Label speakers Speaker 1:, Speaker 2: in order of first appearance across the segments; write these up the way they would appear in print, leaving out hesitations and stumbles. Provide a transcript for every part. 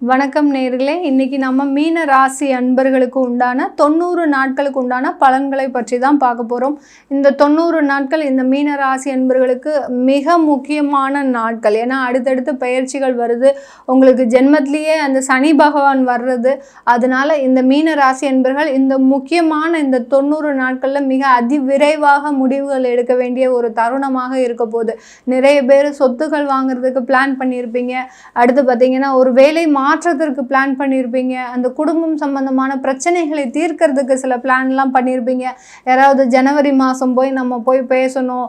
Speaker 1: வணக்கம் நேயர்களே, இன்னைக்கு நம்ம மீன ராசி அன்பர்களுக்கு உண்டான 90 நாட்களுக்கு உண்டான பலன்களை பற்றி தான் பார்க்க போகிறோம். இந்த 90 நாட்கள் இந்த மீன ராசி அன்பர்களுக்கு மிக முக்கியமான நாட்கள். ஏன்னா அடுத்தடுத்து பயிற்சிகள் வருது, உங்களுக்கு ஜென்மத்திலேயே அந்த சனி பகவான் வர்றது. அதனால இந்த மீன ராசி அன்பர்கள் இந்த முக்கியமான இந்த 90 நாட்களில் மிக அதிவிரைவாக முடிவுகள் எடுக்க வேண்டிய ஒரு தருணமாக இருக்க போகுது. நிறைய பேர் சொத்துக்கள் வாங்குறதுக்கு பிளான் பண்ணியிருப்பீங்க. அடுத்து பார்த்தீங்கன்னா ஒரு வேலை மாற்றத்திற்கு பிளான் பண்ணியிருப்பீங்க. அந்த குடும்பம் சம்பந்தமான பிரச்சனைகளை தீர்க்கறதுக்கு சில பிளான்லாம் பண்ணியிருப்பீங்க. யாராவது ஜனவரி மாதம் நம்ம போய் பேசணும்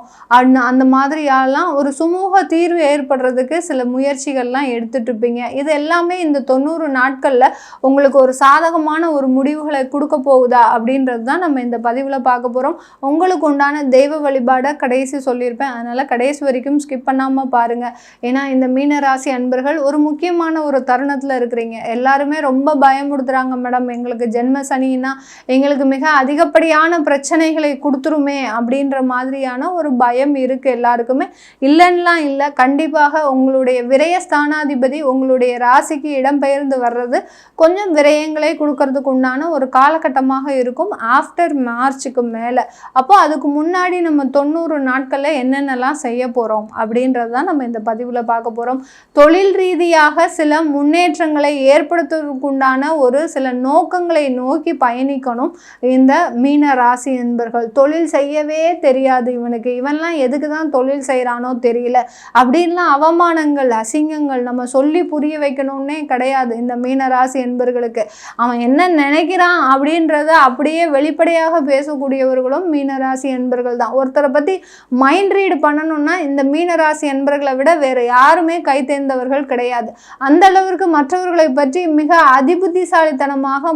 Speaker 1: அந்த மாதிரியெல்லாம் ஒரு சுமூக தீர்வு ஏற்படுறதுக்கு சில முயற்சிகள்லாம் எடுத்துட்டு இருப்பீங்க. இது எல்லாமே இந்த 90 நாட்களில் உங்களுக்கு ஒரு சாதகமான ஒரு முடிவுகளை கொடுக்க போகுதா அப்படின்றது தான் நம்ம இந்த பதிவில் பார்க்க போகிறோம். உங்களுக்கு உண்டான தெய்வ வழிபாடை கடைசி சொல்லியிருப்பேன், அதனால் கடைசி வரைக்கும் ஸ்கிப் பண்ணாமல் பாருங்கள். ஏன்னா இந்த மீன ராசி அன்பர்கள் ஒரு முக்கியமான ஒரு தருணத்தில் இருக்கிறீங்க. எல்லாருமே ரொம்ப பயமுடுத்துறாங்க, மேடம் எங்களுக்கு ஜென்ம சனின்னா எங்களுக்கு மிக அதிகப்படியான பிரச்சனைகளை கொடுத்துருமே அப்படின்ற மாதிரியான ஒரு பயம் இருக்கு எல்லாருக்குமே. இல்லைன்னெலாம் இல்லை, கண்டிப்பாக உங்களுடைய விரயஸ்தானாதிபதி உங்களுடைய ராசிக்கு இடம்பெயர்ந்து வர்றது கொஞ்சம் விரயங்களை கொடுக்கறதுக்கு உண்டான ஒரு காலகட்டமாக இருக்கும் ஆஃப்டர் மார்ச்சுக்கு மேலே. அப்போ அதுக்கு முன்னாடி நம்ம 90 நாட்களில் என்னென்னலாம் செய்ய போகிறோம் அப்படின்றது தான் நம்ம இந்த பதிவில் பார்க்க போகிறோம். தொழில் ரீதியாக சில முன்னேற்றங்களை ஏற்படுத்துவதற்குண்டான ஒரு சில நோக்கங்களை நோக்கி பயணிக்கணும் இந்த மீன ராசி என்பர்கள். தொழில் செய்யவே தெரியாது இவனுக்கு, இவன்லாம் எதுக்கு தான் தொழில் செய்கிறானோ தெரியல அப்படின்லாம் அவமானங்கள் அசிங்கங்கள் நம்ம சொல்லி புரிய வைக்கணும்னே கிடையாது. இந்த மீன ராசி என்பர்களுக்கு அவன் என்ன நினைக்கிறான் அப்படின்றத அப்படியே வெளிப்படையாக பேசக்கூடியவர்களும் மீனராசி என்பர்கள் தான். ஒருத்தரை பற்றி மைண்ட் ரீடு பண்ணணும்னா இந்த மீனராசி என்பர்களை விட வேறு யாருமே கை தேர்ந்தவர்கள் கிடையாது. அந்த அளவிற்கு மற்றவர்களை பற்றி மிக அதிபுத்திசாலித்தனமாக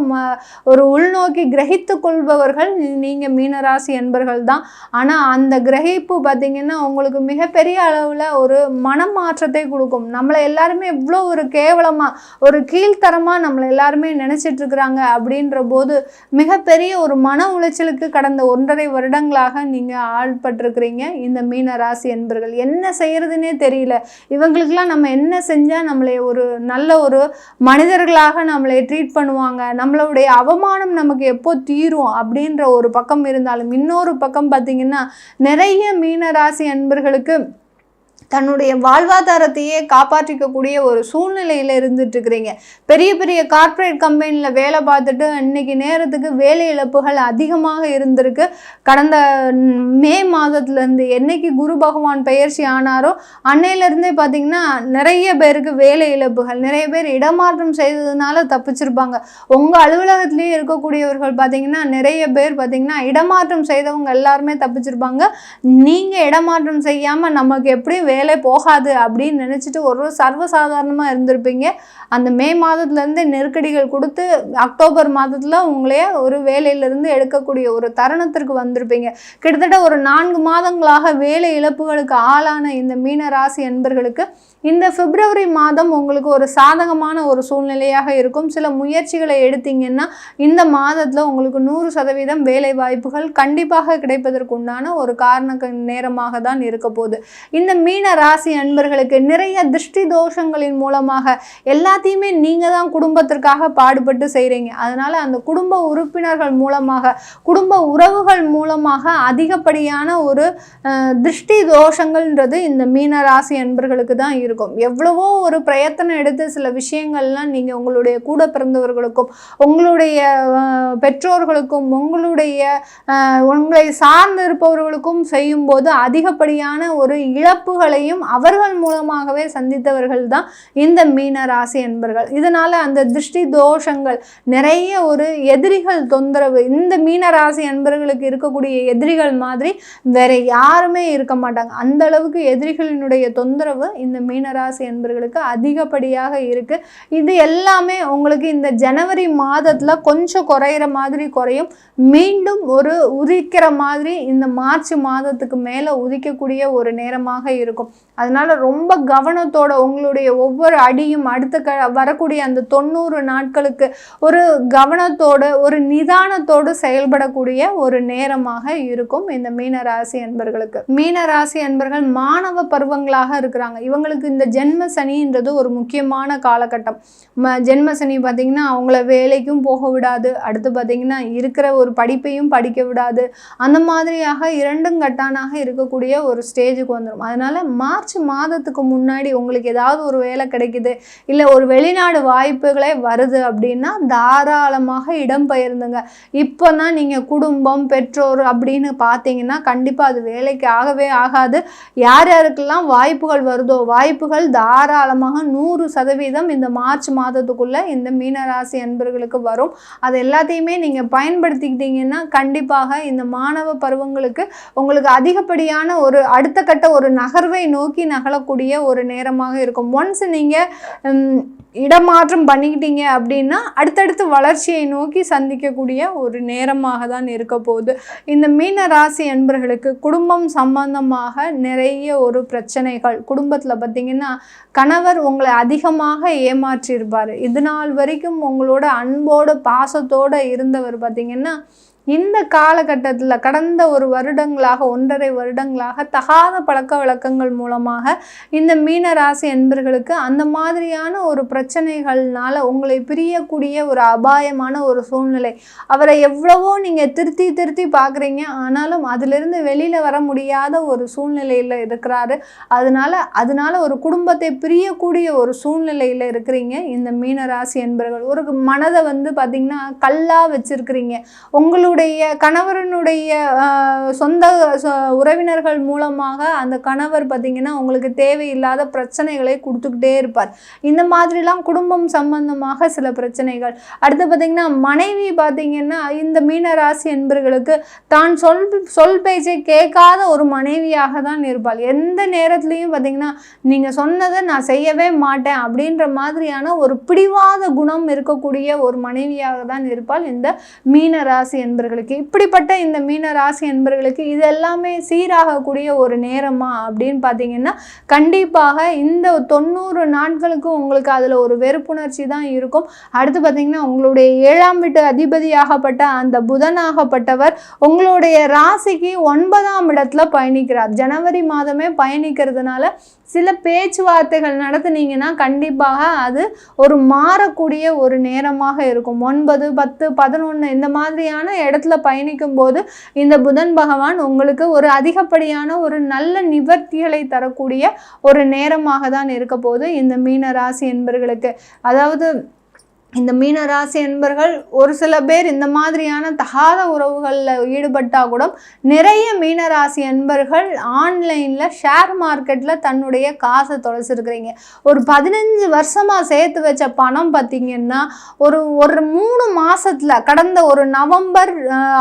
Speaker 1: ஒரு உள்நோக்கி கிரகித்து கொள்பவர்கள் நீங்கள் மீனராசி என்பர்கள் தான். ஆனால் அந்த கிரகிப்பு பார்த்தீங்கன்னா உங்களுக்கு மிகப்பெரிய அளவில் ஒரு மனமாற்றத்தை கொடுக்கும். நம்மளை எல்லாருமே இவ்வளோ ஒரு கேவலமாக ஒரு கீழ்த்தரமாக நம்மளை எல்லாருமே நினச்சிட்டு இருக்கிறாங்க அப்படின்ற போது மிகப்பெரிய ஒரு மன உளைச்சலுக்கு கடந்த 1.5 வருடங்களாக நீங்கள் ஆள்பட்டிருக்கிறீங்க இந்த மீனராசி என்பர்கள். என்ன செய்யறதுன்னே தெரியல, இவங்களுக்கெல்லாம் நம்ம என்ன செஞ்சால் நம்மளை ஒரு நல்ல ஒரு மனிதர்களாக நம்மளை ட்ரீட் பண்ணுவாங்க, நம்மளுடைய அவமானம் நமக்கு எப்போ தீரும் அப்படின்ற ஒரு பக்கம் இருந்தாலும் இன்னொரு பக்கம் பார்த்தீங்கன்னா நிறைய மீனராசி அன்பர்களுக்கு தன்னுடைய வாழ்வாதாரத்தையே காப்பாற்றிக்கக்கூடிய ஒரு சூழ்நிலையில் இருந்துட்டு இருக்கிறீங்க. பெரிய பெரிய கார்ப்பரேட் கம்பெனியில் வேலை பார்த்துட்டு இன்னைக்கு நேரத்துக்கு வேலை இழப்புகள் அதிகமாக இருந்திருக்கு. கடந்த மே மாதத்துலேருந்து என்னைக்கு குரு பகவான் பெயர்ச்சி ஆனாரோ அன்னையிலேருந்தே பார்த்திங்கன்னா நிறைய பேருக்கு வேலை இழப்புகள், நிறைய பேர் இடமாற்றம் செய்ததுனால தப்பிச்சிருப்பாங்க. உங்கள் அலுவலகத்திலேயே இருக்கக்கூடியவர்கள் பார்த்திங்கன்னா நிறைய பேர் பார்த்திங்கன்னா இடமாற்றம் செய்தவங்க எல்லாருமே தப்பிச்சிருப்பாங்க. நீங்கள் இடமாற்றம் செய்யாமல் நமக்கு எப்படி வேலை போகாது அப்படின்னு நினச்சிட்டு ஒரு சர்வசாதாரணமாக இருந்திருப்பீங்க. அந்த மே மாதத்துலேருந்து நெருக்கடிகள் கொடுத்து அக்டோபர் மாதத்தில் உங்களையே ஒரு வேலையிலிருந்து எடுக்கக்கூடிய ஒரு தருணத்திற்கு வந்திருப்பீங்க. கிட்டத்தட்ட ஒரு 4 மாதங்களாக வேலை இழப்புகளுக்கு ஆளான இந்த மீன ராசி என்பர்களுக்கு இந்த பிப்ரவரி மாதம் உங்களுக்கு ஒரு சாதகமான ஒரு சூழ்நிலையாக இருக்கும். சில முயற்சிகளை எடுத்தீங்கன்னா இந்த மாதத்தில் உங்களுக்கு 100% வேலை வாய்ப்புகள் கண்டிப்பாக கிடைப்பதற்கு உண்டான ஒரு காரண நேரமாக தான் இருக்க போகுது. இந்த மீன ராசி அன்பர்களுக்கு நிறைய திருஷ்டி தோஷங்களின் மூலமாக எல்லாத்தையுமே நீங்கள் தான் குடும்பத்திற்காக பாடுபட்டு செய்கிறீங்க. அதனால் அந்த குடும்ப உறுப்பினர்கள் மூலமாக குடும்ப உறவுகள் மூலமாக அதிகப்படியான ஒரு திருஷ்டி தோஷங்கள்ன்றது இந்த மீன ராசி அன்பர்களுக்கு தான் இருக்கும். எவ்வளவோ ஒரு பிரயத்தனம் எடுத்து சில விஷயங்கள்லாம் நீங்கள் உங்களுடைய கூட பிறந்தவர்களுக்கும் உங்களுடைய பெற்றோர்களுக்கும் உங்களை சார்ந்து இருப்பவர்களுக்கும் செய்யும்போது அதிகப்படியான ஒரு இழப்புகளையும் அவர்கள் மூலமாகவே சந்தித்தவர்கள் தான் இந்த மீன ராசி என்பர்கள். இதனால அந்த திருஷ்டி தோஷங்கள் நிறைய ஒரு எதிரிகள் தொந்தரவு இந்த மீன ராசி என்பர்களுக்கு இருக்கக்கூடிய எதிரிகள் மாதிரி வேற யாருமே இருக்க மாட்டாங்க. அந்த அளவுக்கு எதிரிகளினுடைய தொந்தரவு இந்த மீனராசி என்பர்களுக்கு அதிகப்படியாக இருக்கு. இது எல்லாமே உங்களுக்கு இந்த ஜனவரி மாதத்துல கொஞ்சம் குறையிற மாதிரி குறையும், மீண்டும் ஒரு உதிக்கிற மாதிரி இந்த மார்ச் மாதத்துக்கு மேல உதிக்கக்கூடிய ஒரு நேரமாக இருக்கும். இருக்கும். அதனால ரொம்ப கவனத்தோட உங்களுடைய ஒவ்வொரு அடியும் அடுத்த வரக்கூடிய அந்த 90 நாட்களுக்கு ஒரு கவனத்தோடு ஒரு நிதானத்தோடு செயல்படக்கூடிய ஒரு நேரமாக இருக்கும் இந்த மீனராசி அன்பர்களுக்கு. மீனராசி அன்பர்கள் மாணவ பருவங்களாக இருக்கிறாங்க. இவங்களுக்கு இந்த ஜென்ம சனின்றது ஒரு முக்கியமான காலகட்டம். ஜென்ம சனி பார்த்திங்கன்னா அவங்கள வேலைக்கும் போக விடாது, அடுத்து பார்த்திங்கன்னா இருக்கிற ஒரு படிப்பையும் படிக்க விடாது. அந்த மாதிரியாக இரண்டும் கட்டானாக இருக்கக்கூடிய ஒரு ஸ்டேஜுக்கு வந்துடும். அதனால் மார்ச் மாதத்துக்கு முன்னாடி உங்களுக்கு ஏதாவது ஒரு வேலை கிடைக்குது, இல்லை ஒரு வெளிநாடு வாய்ப்புகளே வருது அப்படின்னா தாராளமாக இடம்பெயர்ந்துங்க. இப்போ தான் நீங்கள் குடும்பம் பெற்றோர் அப்படின்னு பார்த்தீங்கன்னா கண்டிப்பாக அது வேலைக்கு ஆகவே ஆகாது. யார் யாருக்கெல்லாம் வாய்ப்புகள் வருதோ வாய்ப்புகள் தாராளமாக 100% இந்த மார்ச் மாதத்துக்குள்ளே இந்த மீனராசி அன்பர்களுக்கு வரும். அது எல்லாத்தையுமே நீங்கள் பயன்படுத்திக்கிட்டீங்கன்னா கண்டிப்பாக இந்த மாணவ பருவங்களுக்கு உங்களுக்கு அதிகப்படியான ஒரு அடுத்த கட்ட ஒரு நகர்வை நோக்கி நகலக்கூடிய ஒரு நேரமாக இருக்கும். ஒன்ஸ் நீங்கள் இடமாற்றம் பண்ணிக்கிட்டீங்க அப்படின்னா அடுத்தடுத்து வளர்ச்சியை நோக்கி சந்திக்கக்கூடிய ஒரு நேரமாக தான் இருக்க போகுது. இந்த மீன ராசி அன்பர்களுக்கு குடும்பம் சம்பந்தமாக நிறைய ஒரு பிரச்சனைகள், குடும்பத்தில் பார்த்திங்கன்னா கணவர் உங்களை அதிகமாக ஏமாற்றியிருப்பார். இது நாள் வரைக்கும் உங்களோட அன்போடு பாசத்தோடு இருந்தவர் பார்த்திங்கன்னா இந்த காலகட்டத்தில் கடந்த ஒரு வருடங்களாக 1.5 வருடங்களாக தகாத பழக்க வழக்கங்கள் மூலமாக இந்த மீனராசி அன்பர்களுக்கு அந்த மாதிரியான ஒரு பிரச்சனைகள்னால உங்களை பிரியக்கூடிய ஒரு அபாயமான ஒரு சூழ்நிலை. அவரை எவ்வளவோ நீங்கள் திருத்தி பார்க்குறீங்க, ஆனாலும் அதிலிருந்து வெளியில் வர முடியாத ஒரு சூழ்நிலையில் இருக்கிறாரு. அதனால ஒரு குடும்பத்தை பிரியக்கூடிய ஒரு சூழ்நிலையில் இருக்கிறீங்க இந்த மீனராசி அன்பர்கள். ஒரு மனதை பார்த்திங்கன்னா கல்லாக வச்சுருக்கிறீங்க. உங்களுடைய கணவரனுடைய சொந்த உறவினர்கள் மூலமாக அந்த கணவர் பார்த்திங்கன்னா உங்களுக்கு தேவையில்லாத பிரச்சனைகளை கொடுத்துக்கிட்டே இருப்பார். இந்த மாதிரிலாம் குடும்பம் சம்பந்தமாக சில பிரச்சனைகள். அடுத்து பார்த்திங்கன்னா மனைவி பார்த்திங்கன்னா இந்த மீனராசி என்பர்களுக்கு தான் சொல் பேச்சை கேட்காத ஒரு மனைவியாக தான் இருப்பாள். எந்த நேரத்துலையும் பார்த்திங்கன்னா நீங்கள் சொன்னதை நான் செய்யவே மாட்டேன் அப்படின்ற மாதிரியான ஒரு பிடிவாத குணம் இருக்கக்கூடிய ஒரு மனைவியாக தான் இருப்பாள் இந்த மீனராசி என்பர்கள். இப்படிப்பட்ட இந்த மீன ராசி என்பர்களுக்கு இது எல்லாமே சீராகக்கூடிய ஒரு நேரமா அப்படின்னு பார்த்தீங்கன்னா கண்டிப்பாக இந்த 90 நாட்களுக்கு உங்களுக்கு அதில் ஒரு வெறுப்புணர்ச்சி தான் இருக்கும். அடுத்து பார்த்தீங்கன்னா உங்களுடைய 7ஆம் வீட்டு அதிபதியாகப்பட்ட அந்த புதனாகப்பட்டவர் உங்களுடைய ராசிக்கு 9ஆம் இடத்துல பயணிக்கிறார். ஜனவரி மாதமே பயணிக்கிறதுனால சில பேச்சுவார்த்தைகள் நடத்துனீங்கன்னா கண்டிப்பாக அது ஒரு மாறக்கூடிய ஒரு நேரமாக இருக்கும். 9, 10, 11 இந்த மாதிரியான இடத்துல பயணிக்கும் போது இந்த புதன் பகவான் உங்களுக்கு ஒரு அதிகப்படியான ஒரு நல்ல நிவர்த்திகளை தரக்கூடிய ஒரு நேரமாக தான் இருக்க போது இந்த மீன ராசி என்பர்களுக்கு. அதாவது இந்த மீனராசி என்பர்கள் ஒரு சில பேர் இந்த மாதிரியான தகாத உறவுகளில் ஈடுபட்டால் கூட நிறைய மீனராசி என்பர்கள் ஆன்லைனில் ஷேர் மார்க்கெட்டில் தன்னுடைய காசை தொலைச்சிருக்கிறீங்க. ஒரு 15 வருஷமாக சேர்த்து வச்ச பணம் பார்த்திங்கன்னா ஒரு 3 மாதத்தில் கடந்த ஒரு நவம்பர்,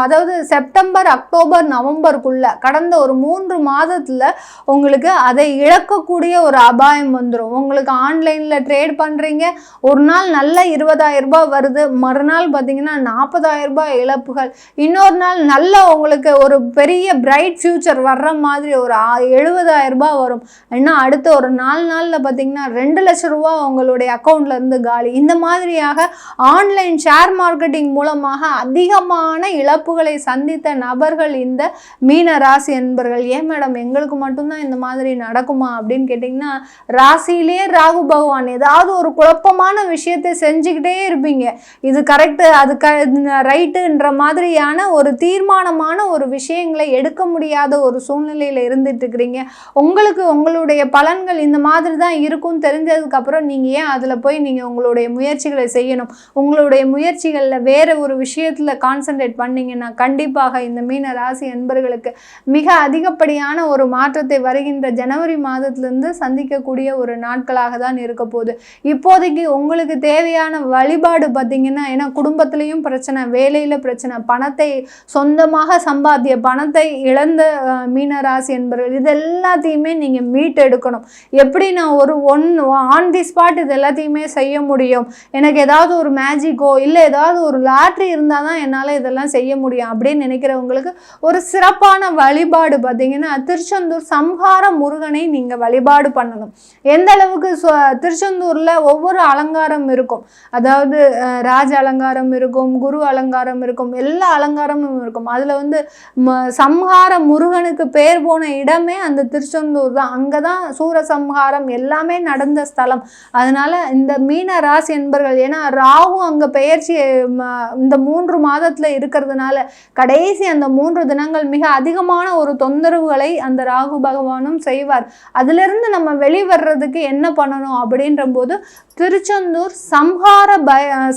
Speaker 1: அதாவது செப்டம்பர், அக்டோபர், நவம்பருக்குள்ளே கடந்த ஒரு 3 மாதத்தில் உங்களுக்கு அதை இழக்கக்கூடிய ஒரு அபாயம் வந்துடும். உங்களுக்கு ஆன்லைனில் ட்ரேட் பண்ணுறீங்க, ஒரு நாள் நல்ல 20,000 ரூபாய் வருது, மறுநாள் பார்த்தீங்கன்னா 40,000 ரூபாய் இழப்புகள். இன்னொரு நாள் நல்ல உங்களுக்கு ஒரு பெரிய பிரைட் ஃபியூச்சர் வர்ற மாதிரி ஒரு 70,000 ரூபாய் வரும். ஏன்னா அடுத்த ஒரு 4 நாளில் பார்த்தீங்கன்னா 2 லட்சம் ரூபா உங்களுடைய அக்கௌண்ட்ல இருந்து காலி. இந்த மாதிரியாக ஆன்லைன் ஷேர் மார்க்கெட்டிங் மூலமாக அதிகமான இழப்புகளை சந்தித்த நபர்கள் இந்த மீன ராசி என்பர்கள். ஏன் மேடம் எங்களுக்கு மட்டும்தான் இந்த மாதிரி நடக்குமா அப்படின்னு கேட்டிங்கன்னா, ராசியிலேயே ராகு பகவான் ஏதாவது ஒரு குழப்பமான விஷயத்தை செஞ்சுக்கிட்டே இருப்பீங்க. இது கரெக்டு, அது ரைட்டுன்ற மாதிரியான ஒரு தீர்மானமான ஒரு விஷயங்களை எடுக்க முடியாத ஒரு சூழ்நிலையில் இருந்துட்டு இருக்கிறீங்க. உங்களுக்கு உங்களுடைய பலன்கள் இந்த மாதிரி தான் இருக்கும் தெரிஞ்சதுக்கப்புறம் நீங்கள் ஏன் அதில் போய் நீங்கள் உங்களுடைய முயற்சிகளை செய்யணும்? உங்களுடைய முயற்சிகளில் வேறு ஒரு விஷயத்தில் கான்சன்ட்ரேட் பண்ணிங்கன்னா கண்டிப்பாக இந்த மீன ராசி என்பர்களுக்கு மிக அதிகப்படியான ஒரு மாற்றத்தை வருகின்ற ஜனவரி மாதத்திலிருந்து சந்திக்கக்கூடிய ஒரு நாட்களாக தான் இருக்க போகுது. இப்போதைக்கு உங்களுக்கு தேவையான வழிபாடு பார்த்தீங்கன்னா, ஏன்னா குடும்பத்திலையும் பிரச்சனை, வேலையில் பிரச்சனை, பணத்தை சொந்தமாக சம்பாத்திய பணத்தை இழந்த மீனராசி என்பவர்கள் இது எல்லாத்தையுமே நீங்கள் மீட்டெடுக்கணும். எப்படி நான் ஒரு ஆன் தி ஸ்பாட் இது எல்லாத்தையுமே செய்ய முடியும், எனக்கு ஏதாவது ஒரு மேஜிக்கோ இல்லை ஏதாவது ஒரு லாட்ரி இருந்தால் தான் என்னால் இதெல்லாம் செய்ய முடியும் அப்படின்னு நினைக்கிறவங்களுக்கு ஒரு சிறப்பான வழிபாடு பார்த்தீங்கன்னா, திருச்செந்தூர் சம்ஹார முருகனை நீங்கள் வழிபாடு பண்ணணும். எந்த அளவுக்கு திருச்செந்தூரில் ஒவ்வொரு அலங்காரம் இருக்கும், அதாவது ராஜ அலங்காரம் இருக்கும், குரு அலங்காரம் இருக்கும், எல்லா அலங்காரமும் இருக்கும். அதில் வந்து சம்ஹார முருகனுக்கு பேர் போன இடமே அந்த திருச்செந்தூர் தான். அங்கே தான் சூரசம்ஹாரம் எல்லாமே நடந்த ஸ்தலம். அதனால இந்த மீன ராசி என்பர்கள், ஏன்னா ராகு அங்கே பெயர்ச்சி இந்த 3 மாதத்தில் இருக்கிறதுனால கடைசி அந்த 3 தினங்கள் மிக அதிகமான ஒரு தொந்தரவுகளை அந்த ராகு பகவானும் செய்வார். அதிலிருந்து நம்ம வெளிவர்றதுக்கு என்ன பண்ணணும் அப்படின்ற போது திருச்செந்தூர்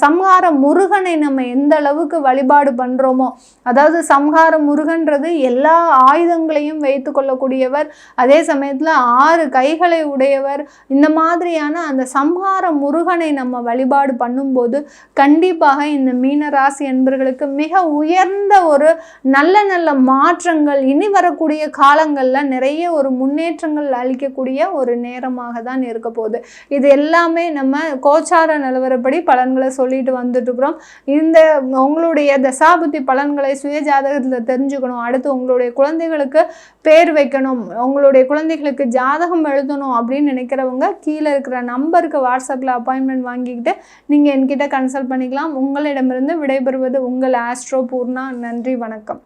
Speaker 1: சம்ஹார முருகனை நம்ம எந்த அளவுக்கு வழிபாடு பண்ணுறோமோ, அதாவது சம்ஹார முருகன்றது எல்லா ஆயுதங்களையும் வைத்து கொள்ளக்கூடியவர், அதே சமயத்தில் 6 கைகளை உடையவர். இந்த மாதிரியான அந்த சம்ஹார முருகனை நம்ம வழிபாடு பண்ணும்போது கண்டிப்பாக இந்த மீனராசி என்பர்களுக்கு மிக உயர்ந்த ஒரு நல்ல நல்ல மாற்றங்கள் இனி வரக்கூடிய காலங்களில் நிறைய ஒரு முன்னேற்றங்கள் அளிக்கக்கூடிய ஒரு நேரமாக தான் இருக்க போகுது. இது எல்லாமே நம்ம கோச்சார நிலவரப்படி பலன்களை சொல்லிட்டு வந்துட்டு இருக்கிறோம். இந்த உங்களுடைய தசாபுத்தி பலன்களை சுய ஜாதகத்தில் தெரிஞ்சுக்கணும், அடுத்து உங்களுடைய குழந்தைகளுக்கு பேர் வைக்கணும், உங்களுடைய குழந்தைகளுக்கு ஜாதகம் எழுதணும் அப்படின்னு நினைக்கிறவங்க கீழே இருக்கிற நம்பருக்கு வாட்ஸ்அப்பில் அப்பாயின்மெண்ட் வாங்கிக்கிட்டு நீங்கள் என்கிட்ட கன்சல்ட் பண்ணிக்கலாம். உங்களிடமிருந்து விடைபெறுவது உங்கள் ஆஸ்ட்ரோ பூர்ணா. நன்றி, வணக்கம்.